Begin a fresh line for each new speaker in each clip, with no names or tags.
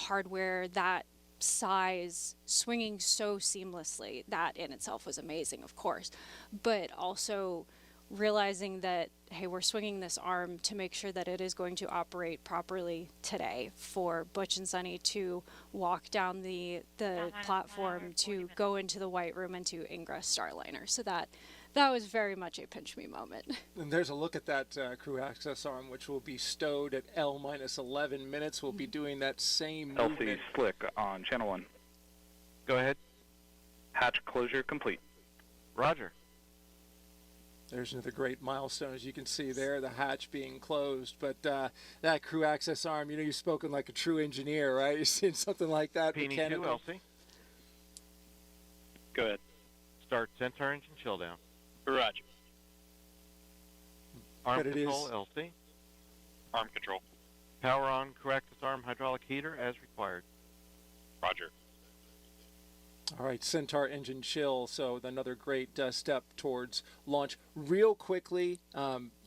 hardware that size swinging so seamlessly, that in itself was amazing, of course, but also realizing that, hey, we're swinging this arm to make sure that it is going to operate properly today for Butch and Sunny to walk down the platform, to go into the White Room, and to ingress Starliner. So that was very much a pinch me moment.
And there's a look at that crew access arm, which will be stowed at L-11 minutes. We'll be doing that same movement.
LC Slick on channel 1. Go ahead. Hatch closure complete.
Roger.
There's another great milestone, as you can see there, the hatch being closed. But that crew access arm, you've spoken like a true engineer, right? You've seen something like that.
P2, LC.
Go ahead.
Start center engine chill down.
Roger.
Arm control, LC.
Arm control.
Power on crew access arm hydraulic heater as required.
Roger.
All right, Centaur engine chill, so another great step towards launch. Real quickly,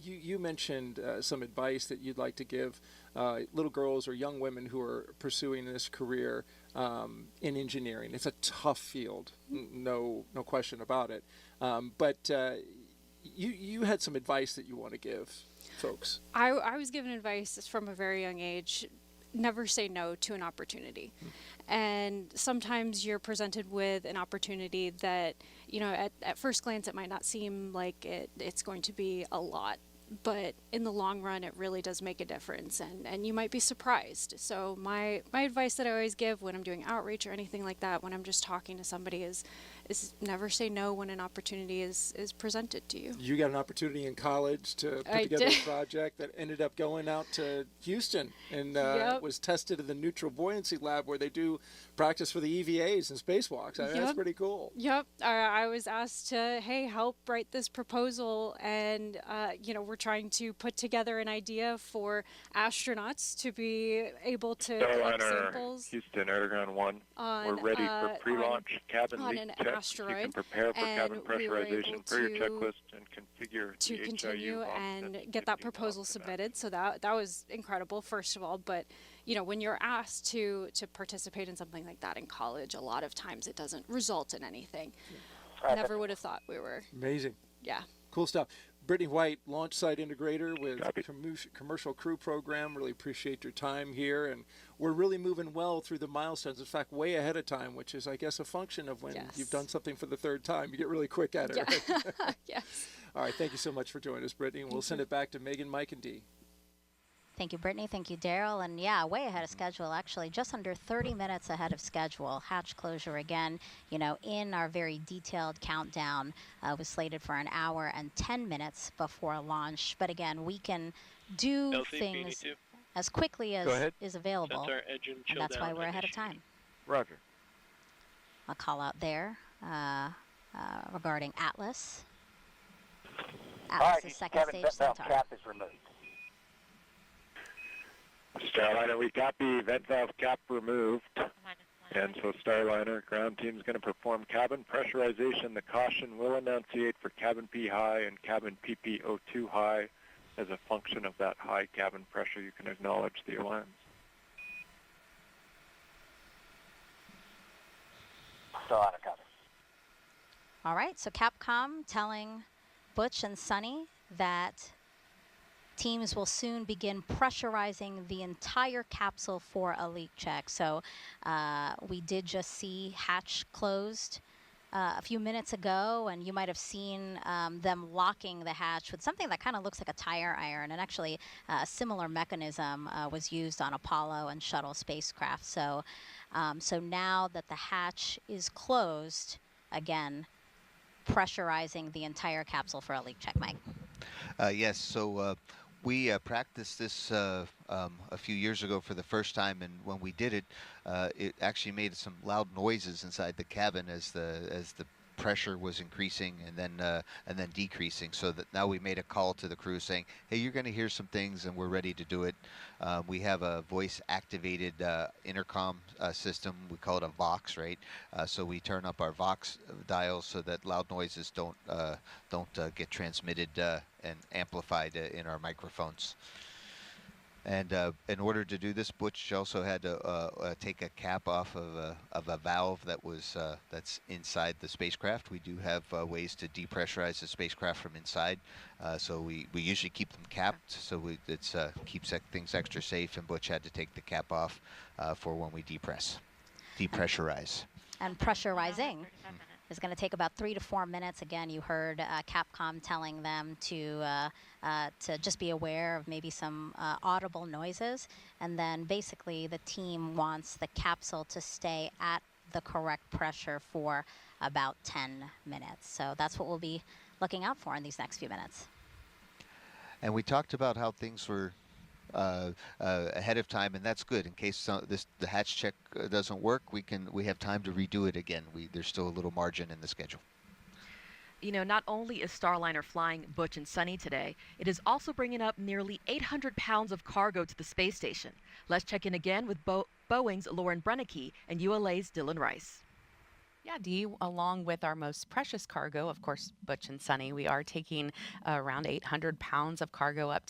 you mentioned some advice that you'd like to give little girls or young women who are pursuing this career in engineering. It's a tough field, no question about it. But you had some advice that you want to give folks.
I was given advice from a very young age. Never say no to an opportunity. And sometimes you're presented with an opportunity that, at first glance it might not seem like it's going to be a lot, but in the long run it really does make a difference, and you might be surprised. So my advice that I always give when I'm doing outreach or anything like that, when I'm just talking to somebody, is never say no when an opportunity is presented to you.
You got an opportunity in college to put together a project that ended up going out to Houston and was tested in the neutral buoyancy lab, where they do practice for the EVAs and spacewalks. I mean, that's pretty cool.
Yep. I was asked to, hey, help write this proposal, and we're trying to put together an idea for astronauts to be able to collect samples.
Houston, Aragon 1. We're ready for pre-launch cabin leak check.
Asteroid,
you can prepare for cabin pressurization per your checklist and configure
to
the
continue
HIU
and get that proposal submitted. So that was incredible, first of all. But when you're asked to participate in something like that in college, a lot of times it doesn't result in anything. Never would have thought we were.
Amazing.
Yeah.
Cool stuff. Brittany White, launch site integrator with commercial crew program. Really appreciate your time here, and we're really moving well through the milestones. In fact, way ahead of time, which is, I guess, a function of when you've done something for the third time. You get really quick at it.
Yeah.
Right?
Yes.
All right. Thank you so much for joining us, Brittany. And we'll send it back to Megan, Mike, and Dee.
Thank you, Brittany. Thank you, Daryl. And yeah, way ahead of schedule, actually, just under 30 minutes ahead of schedule. Hatch closure again, in our very detailed countdown, was slated for an hour and 10 minutes before launch. But again, we can do things as quickly as is available. And that's why we're ahead of time.
Roger.
I'll call out there regarding Atlas. Atlas' second stage Centaur.
Cap is removed.
Starliner, we copy. Vent valve cap removed. And so Starliner, ground team is going to perform cabin pressurization. The caution will enunciate for cabin P high and cabin PPO2 high. As a function of that high cabin pressure, you can acknowledge the alarms.
Starliner cover.
All right, so Capcom telling Butch and Sunny that teams will soon begin pressurizing the entire capsule for a leak check. So we did just see hatch closed a few minutes ago, and you might have seen them locking the hatch with something that kind of looks like a tire iron. And actually, a similar mechanism was used on Apollo and shuttle spacecraft. So, so now that the hatch is closed, again, pressurizing the entire capsule for a leak check, Mike.
Yes, so we practiced this a few years ago for the first time, and when we did it, it actually made some loud noises inside the cabin as the pressure was increasing and then decreasing. So that now we made a call to the crew saying, "Hey, you're going to hear some things, and we're ready to do it." We have a voice-activated intercom system. We call it a Vox, right? So we turn up our Vox dials so that loud noises don't get transmitted and amplified in our microphones. And in order to do this, Butch also had to take a cap off of a valve that was that's inside the spacecraft. We do have ways to depressurize the spacecraft from inside, so we usually keep them capped, so it keeps things extra safe. And Butch had to take the cap off for when we depressurize.
And pressurizing is going to take about 3 to 4 minutes. Again, you heard Capcom telling them to just be aware of maybe some audible noises. And then basically the team wants the capsule to stay at the correct pressure for about 10 minutes. So that's what we'll be looking out for in these next few minutes.
And we talked about how things were ahead of time, and that's good. In case the hatch check doesn't work, we have time to redo it again. There's still a little margin in the schedule.
You know, not only is Starliner flying Butch and Sunny today, it is also bringing up nearly 800 pounds of cargo to the space station. Let's check in again with Boeing's Lauren Brennecke and ULA's Dylan Rice.
Yeah, Dee, along with our most precious cargo, of course, Butch and Sunny, we are taking around 800 pounds of cargo up to